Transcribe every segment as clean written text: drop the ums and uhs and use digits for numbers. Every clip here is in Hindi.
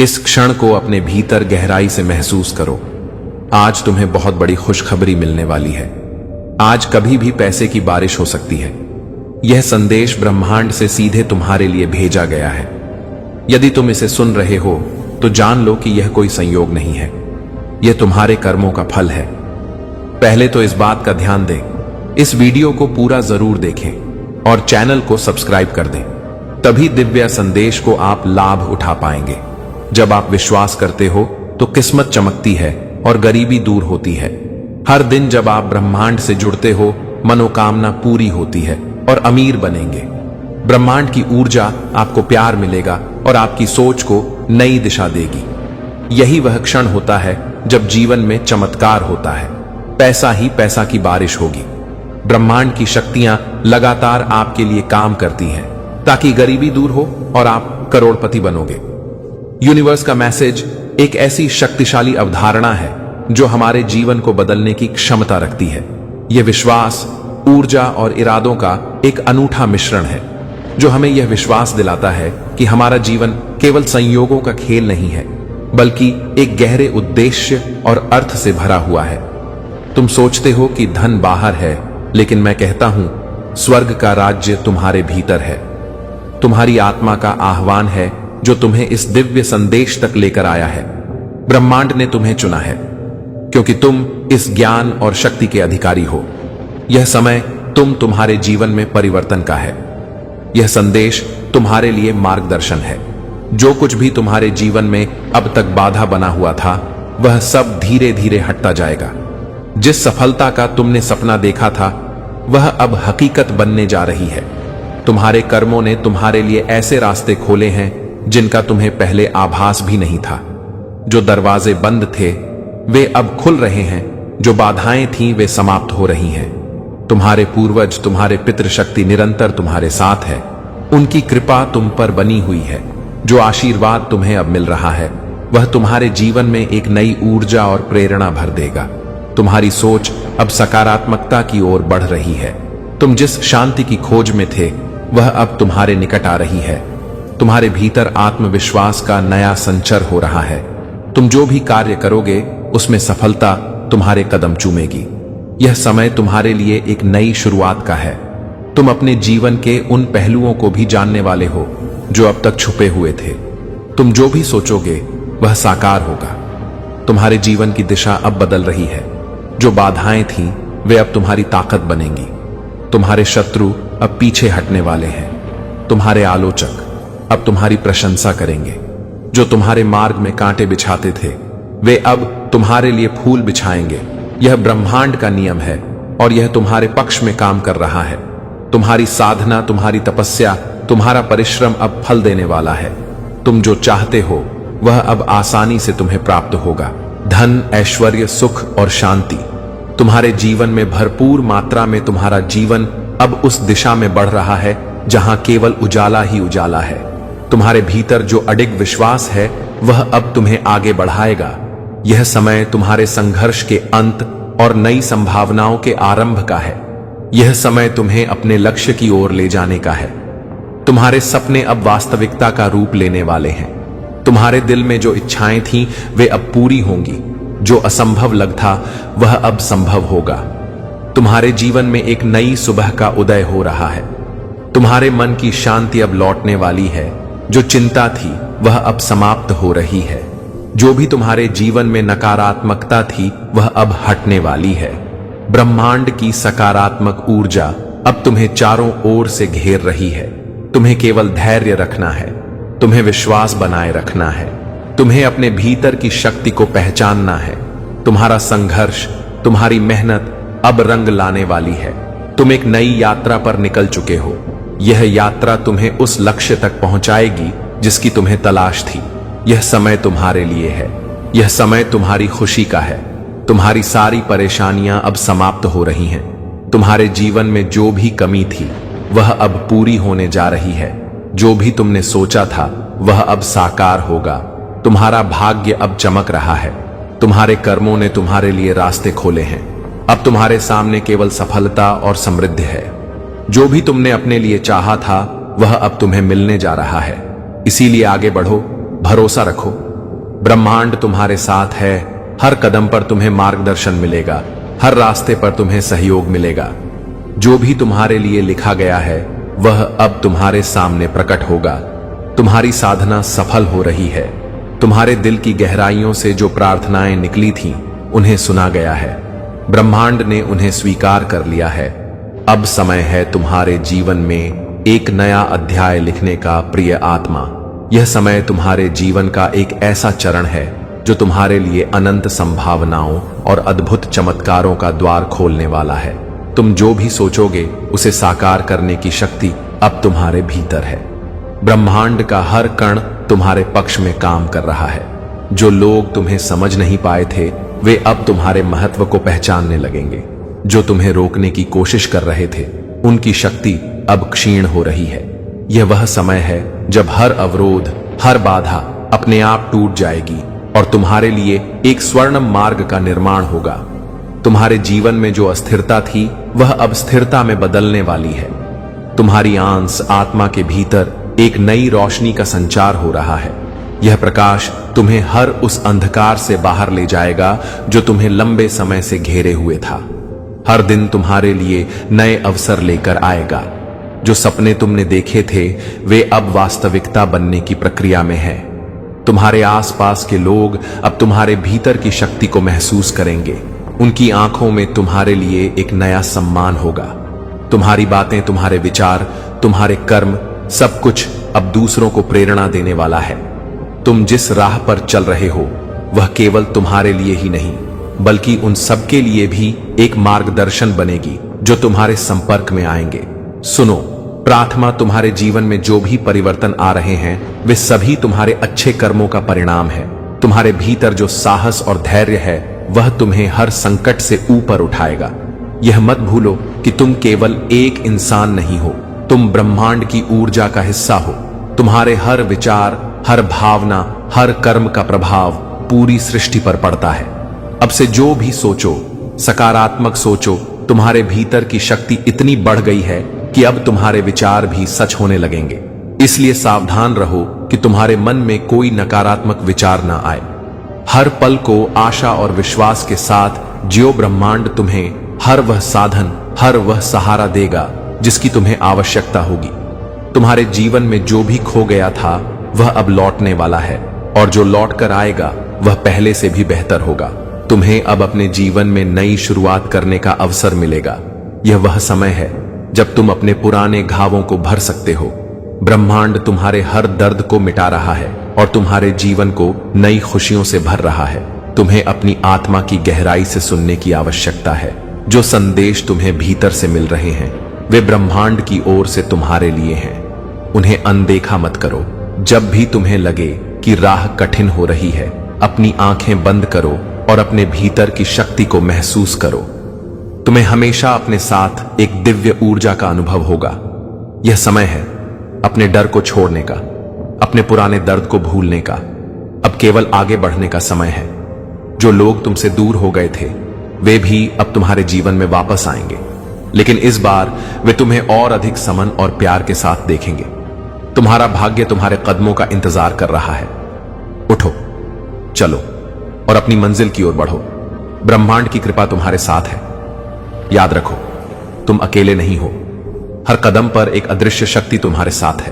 इस क्षण को अपने भीतर गहराई से महसूस करो। आज तुम्हें बहुत बड़ी खुशखबरी मिलने वाली है। आज कभी भी पैसे की बारिश हो सकती है। यह संदेश ब्रह्मांड से सीधे तुम्हारे लिए भेजा गया है। यदि तुम इसे सुन रहे हो तो जान लो कि यह कोई संयोग नहीं है, यह तुम्हारे कर्मों का फल है। पहले तो इस बात का ध्यान दें, इस वीडियो को पूरा जरूर देखें और चैनल को सब्सक्राइब कर दें, तभी दिव्य संदेश को आप लाभ उठा पाएंगे। जब आप विश्वास करते हो तो किस्मत चमकती है और गरीबी दूर होती है। हर दिन जब आप ब्रह्मांड से जुड़ते हो, मनोकामना पूरी होती है और अमीर बनेंगे। ब्रह्मांड की ऊर्जा आपको प्यार मिलेगा और आपकी सोच को नई दिशा देगी। यही वह क्षण होता है जब जीवन में चमत्कार होता है। पैसा ही पैसा की बारिश होगी। ब्रह्मांड की शक्तियां लगातार आपके लिए काम करती हैं ताकि गरीबी दूर हो और आप करोड़पति बनोगे। यूनिवर्स का मैसेज एक ऐसी शक्तिशाली अवधारणा है जो हमारे जीवन को बदलने की क्षमता रखती है। यह विश्वास, ऊर्जा और इरादों का एक अनूठा मिश्रण है जो हमें यह विश्वास दिलाता है कि हमारा जीवन केवल संयोगों का खेल नहीं है, बल्कि एक गहरे उद्देश्य और अर्थ से भरा हुआ है। तुम सोचते हो कि धन बाहर है, लेकिन मैं कहता हूं स्वर्ग का राज्य तुम्हारे भीतर है। तुम्हारी आत्मा का आह्वान है जो तुम्हें इस दिव्य संदेश तक लेकर आया है। ब्रह्मांड ने तुम्हें चुना है क्योंकि तुम इस ज्ञान और शक्ति के अधिकारी हो। यह समय तुम्हारे जीवन में परिवर्तन का है। यह संदेश तुम्हारे लिए मार्गदर्शन है। जो कुछ भी तुम्हारे जीवन में अब तक बाधा बना हुआ था, वह सब धीरे धीरे हटता जाएगा। जिस सफलता का तुमने सपना देखा था, वह अब हकीकत बनने जा रही है। तुम्हारे कर्मों ने तुम्हारे लिए ऐसे रास्ते खोले हैं जिनका तुम्हें पहले आभास भी नहीं था। जो दरवाजे बंद थे वे अब खुल रहे हैं, जो बाधाएं थीं वे समाप्त हो रही हैं। तुम्हारे पूर्वज, तुम्हारे पितृशक्ति निरंतर तुम्हारे साथ है। उनकी कृपा तुम पर बनी हुई है। जो आशीर्वाद तुम्हें अब मिल रहा है, वह तुम्हारे जीवन में एक नई ऊर्जा और प्रेरणा भर देगा। तुम्हारी सोच अब सकारात्मकता की ओर बढ़ रही है। तुम जिस शांति की खोज में थे, वह अब तुम्हारे निकट आ रही है। तुम्हारे भीतर आत्मविश्वास का नया संचर हो रहा है। तुम जो भी कार्य करोगे उसमें सफलता तुम्हारे कदम चूमेगी। यह समय तुम्हारे लिए एक नई शुरुआत का है। तुम अपने जीवन के उन पहलुओं को भी जानने वाले हो जो अब तक छुपे हुए थे। तुम जो भी सोचोगे वह साकार होगा। तुम्हारे जीवन की दिशा अब बदल रही है। जो बाधाएं थीं वे अब तुम्हारी ताकत बनेंगी। तुम्हारे शत्रु अब पीछे हटने वाले हैं। तुम्हारे आलोचक अब तुम्हारी प्रशंसा करेंगे। जो तुम्हारे मार्ग में कांटे बिछाते थे, वे अब तुम्हारे लिए फूल बिछाएंगे। यह ब्रह्मांड का नियम है और यह तुम्हारे पक्ष में काम कर रहा है। तुम्हारी साधना, तुम्हारी तपस्या, तुम्हारा परिश्रम अब फल देने वाला है। तुम जो चाहते हो वह अब आसानी से तुम्हें प्राप्त होगा। धन, ऐश्वर्य, सुख और शांति तुम्हारे जीवन में भरपूर मात्रा में। तुम्हारा जीवन अब उस दिशा में बढ़ रहा है जहां केवल उजाला ही उजाला है। तुम्हारे भीतर जो अडिग विश्वास है वह अब तुम्हें आगे बढ़ाएगा। यह समय तुम्हारे संघर्ष के अंत और नई संभावनाओं के आरंभ का है। यह समय तुम्हें अपने लक्ष्य की ओर ले जाने का है। तुम्हारे सपने अब वास्तविकता का रूप लेने वाले हैं। तुम्हारे दिल में जो इच्छाएं थीं वे अब पूरी होंगी। जो असंभव लगता वह अब संभव होगा। तुम्हारे जीवन में एक नई सुबह का उदय हो रहा है। तुम्हारे मन की शांति अब लौटने वाली है। जो चिंता थी वह अब समाप्त हो रही है। जो भी तुम्हारे जीवन में नकारात्मकता थी वह अब हटने वाली है। ब्रह्मांड की सकारात्मक ऊर्जा अब तुम्हें चारों ओर से घेर रही है। तुम्हें केवल धैर्य रखना है। तुम्हें विश्वास बनाए रखना है। तुम्हें अपने भीतर की शक्ति को पहचानना है। तुम्हारा संघर्ष, तुम्हारी मेहनत अब रंग लाने वाली है। तुम एक नई यात्रा पर निकल चुके हो। यह यात्रा तुम्हें उस लक्ष्य तक पहुंचाएगी जिसकी तुम्हें तलाश थी। यह समय तुम्हारे लिए है। यह समय तुम्हारी खुशी का है। तुम्हारी सारी परेशानियां अब समाप्त हो रही हैं। तुम्हारे जीवन में जो भी कमी थी वह अब पूरी होने जा रही है। जो भी तुमने सोचा था वह अब साकार होगा। तुम्हारा भाग्य अब चमक रहा है। तुम्हारे कर्मों ने तुम्हारे लिए रास्ते खोले हैं। अब तुम्हारे सामने केवल सफलता और समृद्धि है। जो भी तुमने अपने लिए चाहा था वह अब तुम्हें मिलने जा रहा है। इसीलिए आगे बढ़ो, भरोसा रखो ब्रह्मांड तुम्हारे साथ है। हर कदम पर तुम्हें मार्गदर्शन मिलेगा, हर रास्ते पर तुम्हें सहयोग मिलेगा। जो भी तुम्हारे लिए लिखा गया है वह अब तुम्हारे सामने प्रकट होगा। तुम्हारी साधना सफल हो रही है। तुम्हारे दिल की गहराइयों से जो प्रार्थनाएं निकली थीं, उन्हें सुना गया है। ब्रह्मांड ने उन्हें स्वीकार कर लिया है। अब समय है तुम्हारे जीवन में एक नया अध्याय लिखने का, प्रिय आत्मा। यह समय तुम्हारे जीवन का एक ऐसा चरण है जो तुम्हारे लिए अनंत संभावनाओं और अद्भुत चमत्कारों का द्वार खोलने वाला है। तुम जो भी सोचोगे उसे साकार करने की शक्ति अब तुम्हारे भीतर है। ब्रह्मांड का हर कण तुम्हारे पक्ष में काम कर रहा है। जो लोग तुम्हें समझ नहीं पाए थे वे अब तुम्हारे महत्व को पहचानने लगेंगे। जो तुम्हें रोकने की कोशिश कर रहे थे उनकी शक्ति अब क्षीण हो रही है। यह वह समय है जब हर अवरोध, हर बाधा अपने आप टूट जाएगी और तुम्हारे लिए एक स्वर्णिम मार्ग का निर्माण होगा। तुम्हारे जीवन में जो अस्थिरता थी वह अब स्थिरता में बदलने वाली है। तुम्हारी आंस आत्मा के भीतर एक नई रोशनी का संचार हो रहा है। यह प्रकाश तुम्हें हर उस अंधकार से बाहर ले जाएगा जो तुम्हें लंबे समय से घेरे हुए था। हर दिन तुम्हारे लिए नए अवसर लेकर आएगा। जो सपने तुमने देखे थे वे अब वास्तविकता बनने की प्रक्रिया में हैं। तुम्हारे आसपास के लोग अब तुम्हारे भीतर की शक्ति को महसूस करेंगे। उनकी आंखों में तुम्हारे लिए एक नया सम्मान होगा। तुम्हारी बातें, तुम्हारे विचार, तुम्हारे कर्म, सब कुछ अब दूसरों को प्रेरणा देने वाला है। तुम जिस राह पर चल रहे हो वह केवल तुम्हारे लिए ही नहीं बल्कि उन सबके लिए भी एक मार्गदर्शन बनेगी जो तुम्हारे संपर्क में आएंगे। सुनो, प्रार्थना, तुम्हारे जीवन में जो भी परिवर्तन आ रहे हैं वे सभी तुम्हारे अच्छे कर्मों का परिणाम है। तुम्हारे भीतर जो साहस और धैर्य है वह तुम्हें हर संकट से ऊपर उठाएगा। यह मत भूलो कि तुम केवल एक इंसान नहीं हो, तुम ब्रह्मांड की ऊर्जा का हिस्सा हो। तुम्हारे हर विचार, हर भावना, हर कर्म का प्रभाव पूरी सृष्टि पर पड़ता है। अब से जो भी सोचो, सकारात्मक सोचो। तुम्हारे भीतर की शक्ति इतनी बढ़ गई है कि अब तुम्हारे विचार भी सच होने लगेंगे। इसलिए सावधान रहो कि तुम्हारे मन में कोई नकारात्मक विचार ना आए। हर पल को आशा और विश्वास के साथ जियो। ब्रह्मांड तुम्हें हर वह साधन, हर वह सहारा देगा जिसकी तुम्हें आवश्यकता होगी। तुम्हारे जीवन में जो भी खो गया था वह अब लौटने वाला है और जो लौट कर आएगा वह पहले से भी बेहतर होगा। तुम्हें अब अपने जीवन में नई शुरुआत करने का अवसर मिलेगा। यह वह समय है जब तुम अपने पुराने घावों को भर सकते हो। ब्रह्मांड तुम्हारे हर दर्द को मिटा रहा है और तुम्हारे जीवन को नई खुशियों से भर रहा है। तुम्हें अपनी आत्मा की गहराई से सुनने की आवश्यकता है। जो संदेश तुम्हें भीतर से मिल रहे हैं वे ब्रह्मांड की ओर से तुम्हारे लिए हैं। उन्हें अनदेखा मत करो। जब भी तुम्हें लगे कि राह कठिन हो रही है, अपनी आंखें बंद करो और अपने भीतर की शक्ति को महसूस करो। तुम्हें हमेशा अपने साथ एक दिव्य ऊर्जा का अनुभव होगा। यह समय है अपने डर को छोड़ने का, अपने पुराने दर्द को भूलने का। अब केवल आगे बढ़ने का समय है। जो लोग तुमसे दूर हो गए थे वे भी अब तुम्हारे जीवन में वापस आएंगे, लेकिन इस बार वे तुम्हें और अधिक समन और प्यार के साथ देखेंगे। तुम्हारा भाग्य तुम्हारे कदमों का इंतजार कर रहा है। उठो, चलो और अपनी मंजिल की ओर बढ़ो। ब्रह्मांड की कृपा तुम्हारे साथ है। याद रखो, तुम अकेले नहीं हो। हर कदम पर एक अदृश्य शक्ति तुम्हारे साथ है,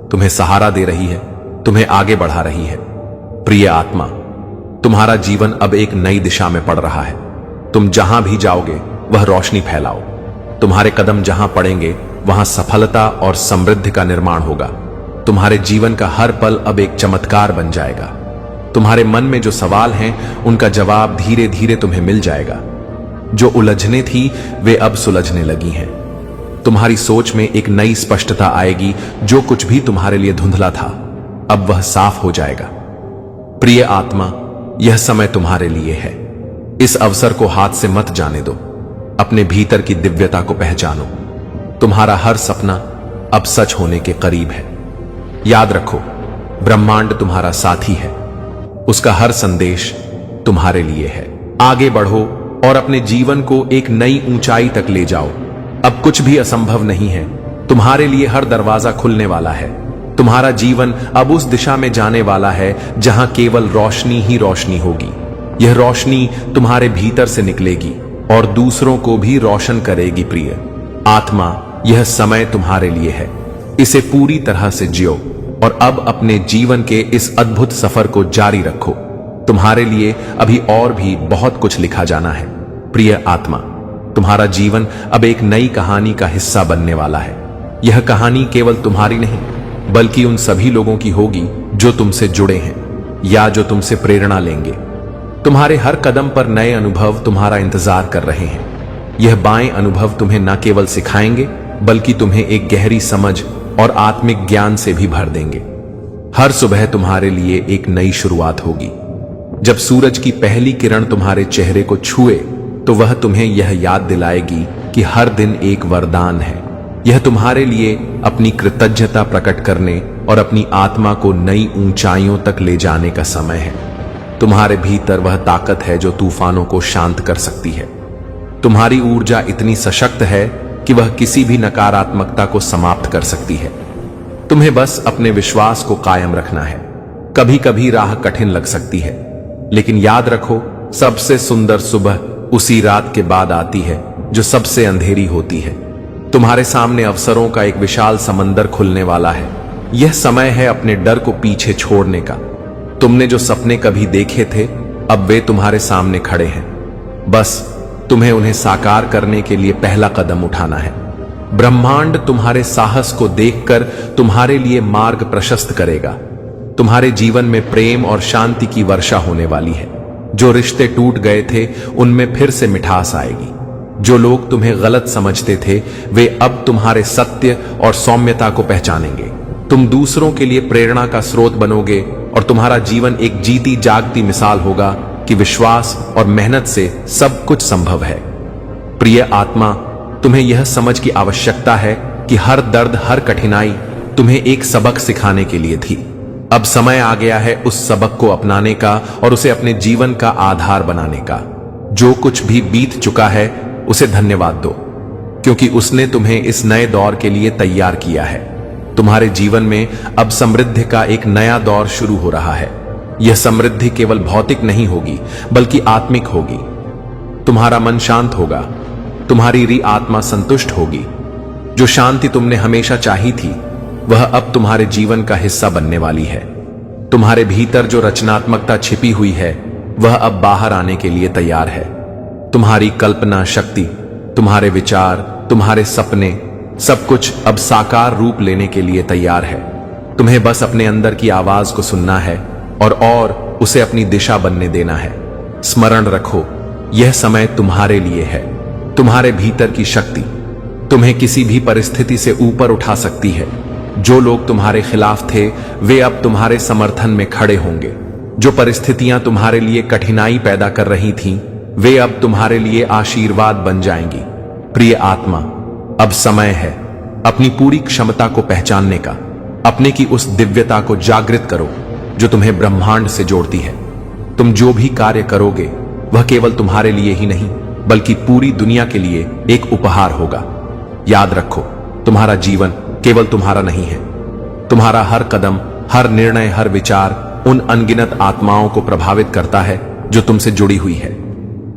तुम्हें सहारा दे रही है, तुम्हें आगे बढ़ा रही है। प्रिय आत्मा, तुम्हारा जीवन अब एक नई दिशा में पड़ रहा है। तुम जहां भी जाओगे वह रोशनी फैलाओ। तुम्हारे कदम जहां पड़ेंगे वहां सफलता और समृद्धि का निर्माण होगा। तुम्हारे जीवन का हर पल अब एक चमत्कार बन जाएगा। तुम्हारे मन में जो सवाल हैं उनका जवाब धीरे धीरे तुम्हें मिल जाएगा। जो उलझने थी वे अब सुलझने लगी हैं। तुम्हारी सोच में एक नई स्पष्टता आएगी। जो कुछ भी तुम्हारे लिए धुंधला था अब वह साफ हो जाएगा। प्रिय आत्मा, यह समय तुम्हारे लिए है। इस अवसर को हाथ से मत जाने दो। अपने भीतर की दिव्यता को पहचानो। तुम्हारा हर सपना अब सच होने के करीब है। याद रखो, ब्रह्मांड तुम्हारा साथी है। उसका हर संदेश तुम्हारे लिए है। आगे बढ़ो और अपने जीवन को एक नई ऊंचाई तक ले जाओ। अब कुछ भी असंभव नहीं है। तुम्हारे लिए हर दरवाजा खुलने वाला है। तुम्हारा जीवन अब उस दिशा में जाने वाला है जहां केवल रोशनी ही रोशनी होगी। यह रोशनी तुम्हारे भीतर से निकलेगी और दूसरों को भी रोशन करेगी। प्रिय आत्मा, यह समय तुम्हारे लिए है। इसे पूरी तरह से जियो और अब अपने जीवन के इस अद्भुत सफर को जारी रखो। तुम्हारे लिए अभी और भी बहुत कुछ लिखा जाना है। प्रिय आत्मा, तुम्हारा जीवन अब एक नई कहानी का हिस्सा बनने वाला है। यह कहानी केवल तुम्हारी नहीं, बल्कि उन सभी लोगों की होगी जो तुमसे जुड़े हैं या जो तुमसे प्रेरणा लेंगे। तुम्हारे हर कदम पर नए अनुभव तुम्हारा इंतजार कर रहे हैं। यह बाएं अनुभव तुम्हें न केवल सिखाएंगे, बल्कि तुम्हें एक गहरी समझ और आत्मिक ज्ञान से भी भर देंगे। हर सुबह तुम्हारे लिए एक नई शुरुआत होगी। जब सूरज की पहली किरण तुम्हारे चेहरे को छुए, तो वह तुम्हें यह याद दिलाएगी कि हर दिन एक वरदान है। यह तुम्हारे लिए अपनी कृतज्ञता प्रकट करने और अपनी आत्मा को नई ऊंचाइयों तक ले जाने का समय है। तुम्हारे भीतर वह ताकत है जो तूफानों को शांत कर सकती है। तुम्हारी ऊर्जा इतनी सशक्त है कि वह किसी भी नकारात्मकता को समाप्त कर सकती है। तुम्हें बस अपने विश्वास को कायम रखना है। कभी कभी राह कठिन लग सकती है, लेकिन याद रखो, सबसे सुंदर सुबह उसी रात के बाद आती है जो सबसे अंधेरी होती है। तुम्हारे सामने अवसरों का एक विशाल समंदर खुलने वाला है। यह समय है अपने डर को पीछे छोड़ने का। तुमने जो सपने कभी देखे थे, अब वे तुम्हारे सामने खड़े हैं। बस तुम्हें उन्हें साकार करने के लिए पहला कदम उठाना है। ब्रह्मांड तुम्हारे साहस को देखकर तुम्हारे लिए मार्ग प्रशस्त करेगा। तुम्हारे जीवन में प्रेम और शांति की वर्षा होने वाली है। जो रिश्ते टूट गए थे, उनमें फिर से मिठास आएगी। जो लोग तुम्हें गलत समझते थे, वे अब तुम्हारे सत्य और सौम्यता को पहचानेंगे। तुम दूसरों के लिए प्रेरणा का स्रोत बनोगे और तुम्हारा जीवन एक जीती जागती मिसाल होगा कि विश्वास और मेहनत से सब कुछ संभव है। प्रिय आत्मा, तुम्हें यह समझ की आवश्यकता है कि हर दर्द, हर कठिनाई तुम्हें एक सबक सिखाने के लिए थी। अब समय आ गया है उस सबक को अपनाने का और उसे अपने जीवन का आधार बनाने का। जो कुछ भी बीत चुका है, उसे धन्यवाद दो, क्योंकि उसने तुम्हें इस नए दौर के लिए तैयार किया है। तुम्हारे जीवन में अब समृद्धि का एक नया दौर शुरू हो रहा है। यह समृद्धि केवल भौतिक नहीं होगी, बल्कि आत्मिक होगी। तुम्हारा मन शांत होगा, तुम्हारी आत्मा संतुष्ट होगी। जो शांति तुमने हमेशा चाही थी, वह अब तुम्हारे जीवन का हिस्सा बनने वाली है। तुम्हारे भीतर जो रचनात्मकता छिपी हुई है, वह अब बाहर आने के लिए तैयार है। तुम्हारी कल्पना शक्ति, तुम्हारे विचार, तुम्हारे सपने, सब कुछ अब साकार रूप लेने के लिए तैयार है। तुम्हें बस अपने अंदर की आवाज को सुनना है और उसे अपनी दिशा बनने देना है। स्मरण रखो, यह समय तुम्हारे लिए है। तुम्हारे भीतर की शक्ति तुम्हें किसी भी परिस्थिति से ऊपर उठा सकती है। जो लोग तुम्हारे खिलाफ थे, वे अब तुम्हारे समर्थन में खड़े होंगे। जो परिस्थितियां तुम्हारे लिए कठिनाई पैदा कर रही थीं, वे अब तुम्हारे लिए आशीर्वाद बन जाएंगी। प्रिय आत्मा, अब समय है अपनी पूरी क्षमता को पहचानने का। अपने की उस दिव्यता को जागृत करो जो तुम्हें ब्रह्मांड से जोड़ती है। तुम जो भी कार्य करोगे, वह केवल तुम्हारे लिए ही नहीं, बल्कि पूरी दुनिया के लिए एक उपहार होगा। याद रखो, तुम्हारा जीवन केवल तुम्हारा नहीं है। तुम्हारा हर कदम, हर निर्णय, हर विचार उन अनगिनत आत्माओं को प्रभावित करता है जो तुमसे जुड़ी हुई है।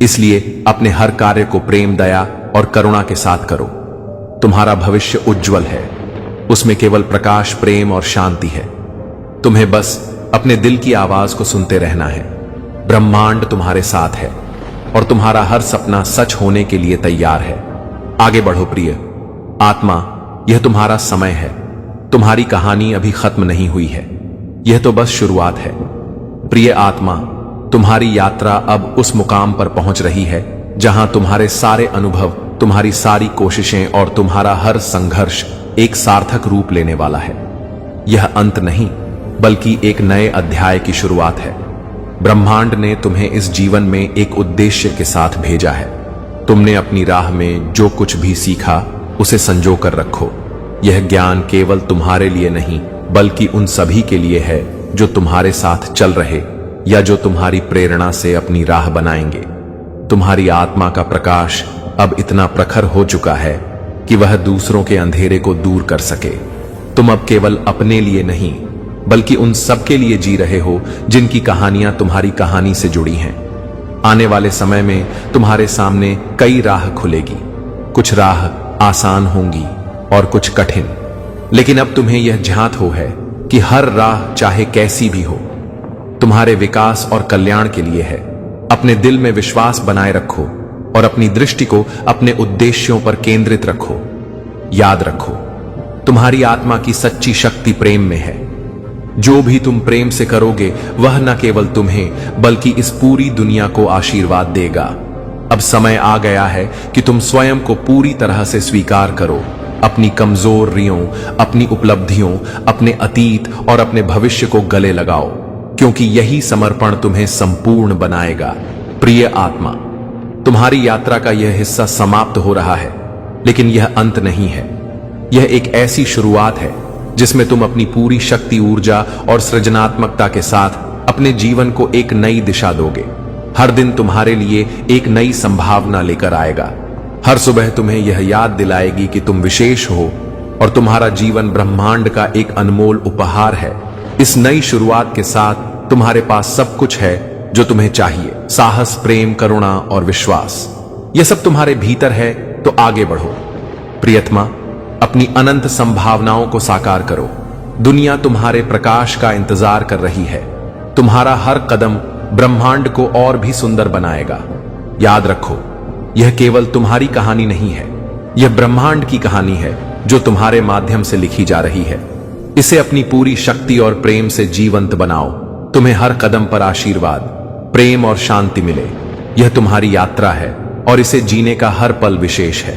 इसलिए अपने हर कार्य को प्रेम, दया और करुणा के साथ करो। तुम्हारा भविष्य उज्जवल है, उसमें केवल प्रकाश, प्रेम और शांति है। तुम्हें बस अपने दिल की आवाज को सुनते रहना है। ब्रह्मांड तुम्हारे साथ है और तुम्हारा हर सपना सच होने के लिए तैयार है। आगे बढ़ो प्रिय आत्मा, यह तुम्हारा समय है। तुम्हारी कहानी अभी खत्म नहीं हुई है, यह तो बस शुरुआत है। प्रिय आत्मा, तुम्हारी यात्रा अब उस मुकाम पर पहुंच रही है जहां तुम्हारे सारे अनुभव, तुम्हारी सारी कोशिशें और तुम्हारा हर संघर्ष एक सार्थक रूप लेने वाला है। यह अंत नहीं, बल्कि एक नए अध्याय की शुरुआत है। ब्रह्मांड ने तुम्हें इस जीवन में एक उद्देश्य के साथ भेजा है। तुमने अपनी राह में जो कुछ भी सीखा, उसे संजो कर रखो। यह ज्ञान केवल तुम्हारे लिए नहीं, बल्कि उन सभी के लिए है जो तुम्हारे साथ चल रहे या जो तुम्हारी प्रेरणा से अपनी राह बनाएंगे। तुम्हारी आत्मा का प्रकाश अब इतना प्रखर हो चुका है कि वह दूसरों के अंधेरे को दूर कर सके। तुम अब केवल अपने लिए नहीं बल्कि उन सबके लिए जी रहे हो जिनकी कहानियां तुम्हारी कहानी से जुड़ी हैं। आने वाले समय में तुम्हारे सामने कई राह खुलेगी। कुछ राह आसान होंगी और कुछ कठिन, लेकिन अब तुम्हें यह ज्ञात हो है कि हर राह चाहे कैसी भी हो तुम्हारे विकास और कल्याण के लिए है। अपने दिल में विश्वास बनाए रखो और अपनी दृष्टि को अपने उद्देश्यों पर केंद्रित रखो। याद रखो, तुम्हारी आत्मा की सच्ची शक्ति प्रेम में है। जो भी तुम प्रेम से करोगे वह न केवल तुम्हें बल्कि इस पूरी दुनिया को आशीर्वाद देगा। अब समय आ गया है कि तुम स्वयं को पूरी तरह से स्वीकार करो, अपनी कमजोरियों, अपनी उपलब्धियों, अपने अतीत और अपने भविष्य को गले लगाओ, क्योंकि यही समर्पण तुम्हें संपूर्ण बनाएगा। प्रिय आत्मा, तुम्हारी यात्रा का यह हिस्सा समाप्त हो रहा है, लेकिन यह अंत नहीं है। यह एक ऐसी शुरुआत है जिसमें तुम अपनी पूरी शक्ति, ऊर्जा और सृजनात्मकता के साथ अपने जीवन को एक नई दिशा दोगे। हर दिन तुम्हारे लिए एक नई संभावना लेकर आएगा। हर सुबह तुम्हें यह याद दिलाएगी कि तुम विशेष हो और तुम्हारा जीवन ब्रह्मांड का एक अनमोल उपहार है। इस नई शुरुआत के साथ तुम्हारे पास सब कुछ है जो तुम्हें चाहिए। साहस, प्रेम, करुणा और विश्वास, यह सब तुम्हारे भीतर है, तो आगे बढ़ो। प्रियतमा, अपनी अनंत संभावनाओं को साकार करो। दुनिया तुम्हारे प्रकाश का इंतजार कर रही है। तुम्हारा हर कदम ब्रह्मांड को और भी सुंदर बनाएगा। याद रखो, यह केवल तुम्हारी कहानी नहीं है, यह ब्रह्मांड की कहानी है जो तुम्हारे माध्यम से लिखी जा रही है। इसे अपनी पूरी शक्ति और प्रेम से जीवंत बनाओ। तुम्हें हर कदम पर आशीर्वाद, प्रेम और शांति मिले। यह तुम्हारी यात्रा है और इसे जीने का हर पल विशेष है।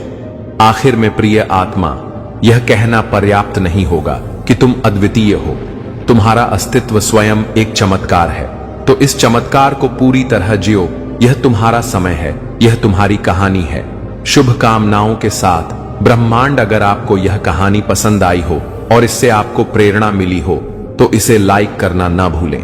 आखिर में प्रिय आत्मा, यह कहना पर्याप्त नहीं होगा कि तुम अद्वितीय हो। तुम्हारा अस्तित्व स्वयं एक चमत्कार है, तो इस चमत्कार को पूरी तरह जियो। यह तुम्हारा समय है, यह तुम्हारी कहानी है। शुभकामनाओं के साथ ब्रह्मांड, अगर आपको यह कहानी पसंद आई हो और इससे आपको प्रेरणा मिली हो तो इसे लाइक करना ना भूलें।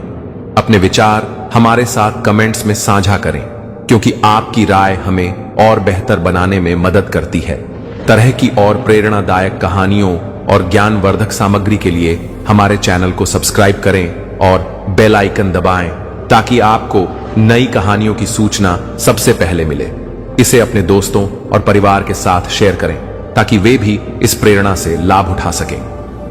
अपने विचार हमारे साथ कमेंट्स में साझा करें, क्योंकि आपकी राय हमें और बेहतर बनाने में मदद करती है। तरह की और प्रेरणादायक कहानियों और ज्ञानवर्धक सामग्री के लिए हमारे चैनल को सब्सक्राइब करें और बेल आइकन दबाएं, ताकि आपको नई कहानियों की सूचना सबसे पहले मिले। इसे अपने दोस्तों और परिवार के साथ शेयर करें ताकि वे भी इस प्रेरणा से लाभ उठा सकें।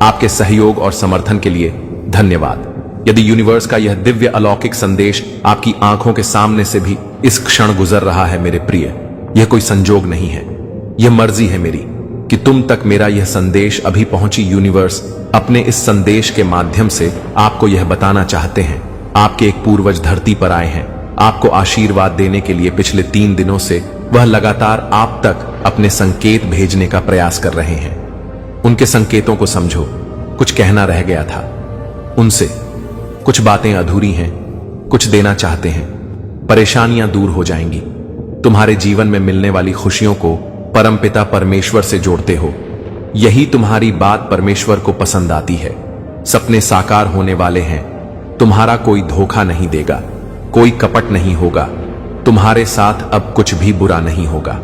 आपके सहयोग और समर्थन के लिए धन्यवाद। यदि यूनिवर्स का यह दिव्य अलौकिक संदेश आपकी आंखों के सामने से भी इस क्षण गुजर रहा है मेरे प्रिय, यह कोई संजोग नहीं है, यह मर्जी है मेरी कि तुम तक मेरा यह संदेश अभी पहुंची। यूनिवर्स अपने इस संदेश के माध्यम से आपको यह बताना चाहते हैं। आपके एक पूर्वज धरती पर आए हैं आपको आशीर्वाद देने के लिए। पिछले 3 दिनों से वह लगातार आप तक अपने संकेत भेजने का प्रयास कर रहे हैं। उनके संकेतों को समझो। कुछ कहना रह गया था उनसे, कुछ बातें अधूरी हैं, कुछ देना चाहते हैं। परेशानियां दूर हो जाएंगी। तुम्हारे जीवन में मिलने वाली खुशियों को परमपिता परमेश्वर से जोड़ते हो। यही तुम्हारी बात परमेश्वर को पसंद आती है। सपने साकार होने वाले हैं। तुम्हारा कोई धोखा नहीं देगा, कोई कपट नहीं होगा। तुम्हारे साथ अब कुछ भी बुरा नहीं होगा।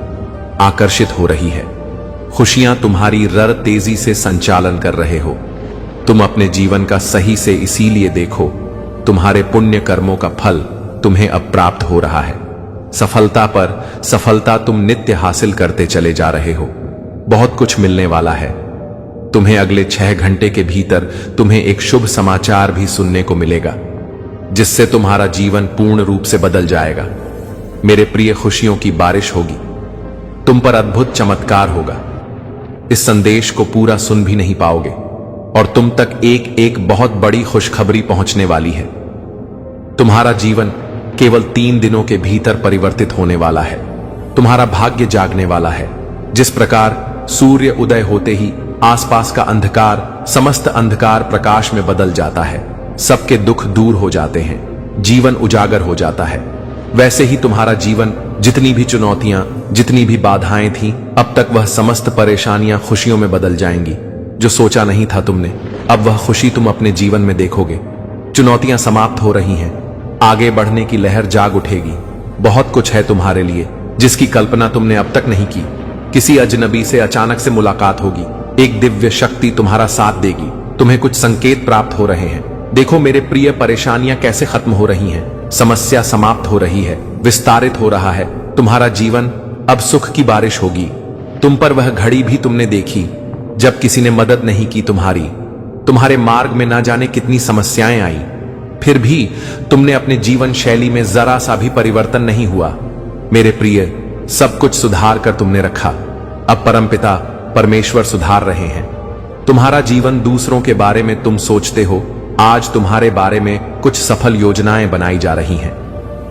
आकर्षित हो रही है। खुशियां तुम्हारी रर तेजी से संचालन कर रहे हो। तुम अपने जीवन का सही से इसीलिए देखो। तुम्हारे पुण्य कर्मों का फल तुम्हें अब प्राप्त हो रहा है। सफलता पर सफलता तुम नित्य हासिल करते चले जा रहे हो। बहुत कुछ मिलने वाला है। तुम्हें अगले 6 घंटे के भीतर तुम्हें एक शुभ समाचार भी सुनने को मिलेगा, जिससे तुम्हारा जीवन पूर्ण रूप से बदल जाएगा। मेरे प्रिय, खुशियों की बारिश होगी। तुम पर अद्भुत चमत्कार होगा। इस संदेश को पूरा सुन भी नहीं पाओगे और तुम तक एक एक बहुत बड़ी खुशखबरी पहुंचने वाली है। तुम्हारा जीवन केवल 3 दिनों के भीतर परिवर्तित होने वाला है। तुम्हारा भाग्य जागने वाला है। जिस प्रकार सूर्य उदय होते ही आसपास का अंधकार, समस्त अंधकार प्रकाश में बदल जाता है, सबके दुख दूर हो जाते हैं, जीवन उजागर हो जाता है, वैसे ही तुम्हारा जीवन, जितनी भी चुनौतियां, जितनी भी बाधाएं थीं, अब तक वह समस्त परेशानियां खुशियों में बदल जाएंगी। जो सोचा नहीं था तुमने, अब वह खुशी तुम अपने जीवन में देखोगे। चुनौतियां समाप्त हो रही हैं। आगे बढ़ने की लहर जाग उठेगी। बहुत कुछ है तुम्हारे लिए जिसकी कल्पना तुमने अब तक नहीं की। किसी अजनबी से अचानक से मुलाकात होगी। एक दिव्य शक्ति तुम्हारा साथ देगी। तुम्हें कुछ संकेत प्राप्त हो रहे हैं। देखो मेरे प्रिय, परेशानियां कैसे खत्म हो रही हैं, समस्या समाप्त हो रही है, विस्तारित हो रहा है। तुम्हारा जीवन अब सुख की बारिश होगी। तुम पर वह घड़ी भी तुमने देखी जब किसी ने मदद नहीं की तुम्हारे मार्ग में ना जाने कितनी समस्याएं आई, फिर भी तुमने अपने जीवन शैली में जरा सा भी परिवर्तन नहीं हुआ। मेरे प्रिय, सब कुछ सुधार कर तुमने रखा। अब परमपिता परमेश्वर सुधार रहे हैं। तुम्हारा जीवन दूसरों के बारे में तुम सोचते हो, आज तुम्हारे बारे में कुछ सफल योजनाएं बनाई जा रही हैं।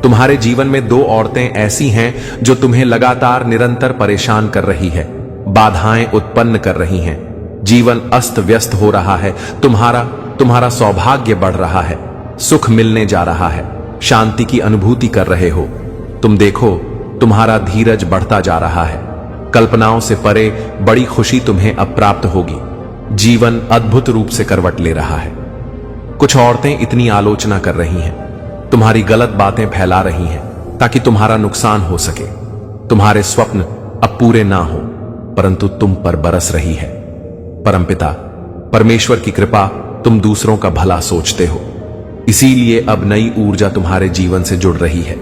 तुम्हारे जीवन में 2 औरतें ऐसी हैं जो तुम्हें लगातार निरंतर परेशान कर रही है, बाधाएं उत्पन्न कर रही हैं। जीवन अस्त व्यस्त हो रहा है। तुम्हारा सौभाग्य बढ़ रहा है, सुख मिलने जा रहा है, शांति की अनुभूति कर रहे हो। तुम देखो, तुम्हारा धीरज बढ़ता जा रहा है। कल्पनाओं से परे बड़ी खुशी तुम्हें अब प्राप्त होगी। जीवन अद्भुत रूप से करवट ले रहा है। कुछ औरतें इतनी आलोचना कर रही हैं, तुम्हारी गलत बातें फैला रही हैं ताकि तुम्हारा नुकसान हो सके। तुम्हारे स्वप्न अब पूरे ना हो, परंतु तुम पर बरस रही है। परमपिता परमेश्वर की कृपा, तुम दूसरों का भला सोचते हो, इसीलिए अब नई ऊर्जा तुम्हारे जीवन से जुड़ रही है।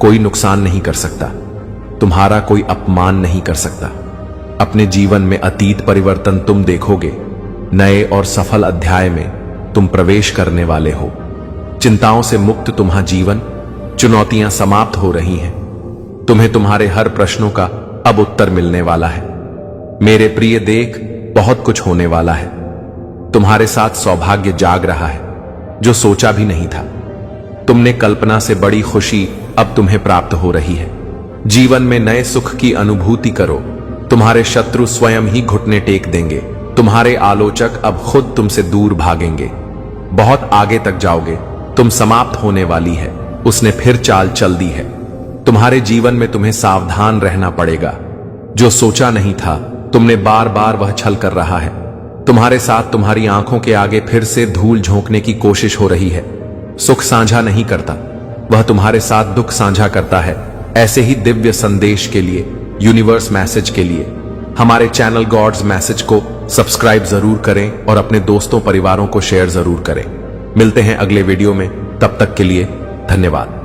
कोई नुकसान नहीं कर सकता, तुम्हारा कोई अपमान नहीं कर सकता। अपने जीवन में अतीत परिवर्तन तुम देखोगे। नए और सफल अध्याय में तुम प्रवेश करने वाले हो। चिंताओं से मुक्त तुम्हारा जीवन, चुनौतियां समाप्त हो रही हैं। तुम्हें तुम्हारे हर प्रश्नों का अब उत्तर मिलने वाला है। मेरे प्रिय, देख, बहुत कुछ होने वाला है। तुम्हारे साथ सौभाग्य जाग रहा है जो सोचा भी नहीं था। तुमने कल्पना से बड़ी खुशी अब तुम्हें प्राप्त हो रही है। जीवन में नए सुख की अनुभूति करो। तुम्हारे शत्रु स्वयं ही घुटने टेक देंगे। तुम्हारे आलोचक अब खुद तुमसे दूर भागेंगे। बहुत आगे तक जाओगे। तुम समाप्त होने वाली है। उसने फिर चाल चल दी है। तुम्हारे जीवन में तुम्हें सावधान रहना पड़ेगा। जो सोचा नहीं था, तुमने बार बार वह छल कर रहा है। तुम्हारे साथ तुम्हारी आंखों के आगे फिर से धूल झोंकने की कोशिश हो रही है। सुख साझा नहीं करता, वह तुम्हारे साथ दुख साझा करता है। ऐसे ही दिव्य संदेश के लिए, यूनिवर्स मैसेज के लिए हमारे चैनल गॉड्स मैसेज को सब्सक्राइब जरूर करें और अपने दोस्तों परिवारों को शेयर जरूर करें। मिलते हैं अगले वीडियो में, तब तक के लिए धन्यवाद।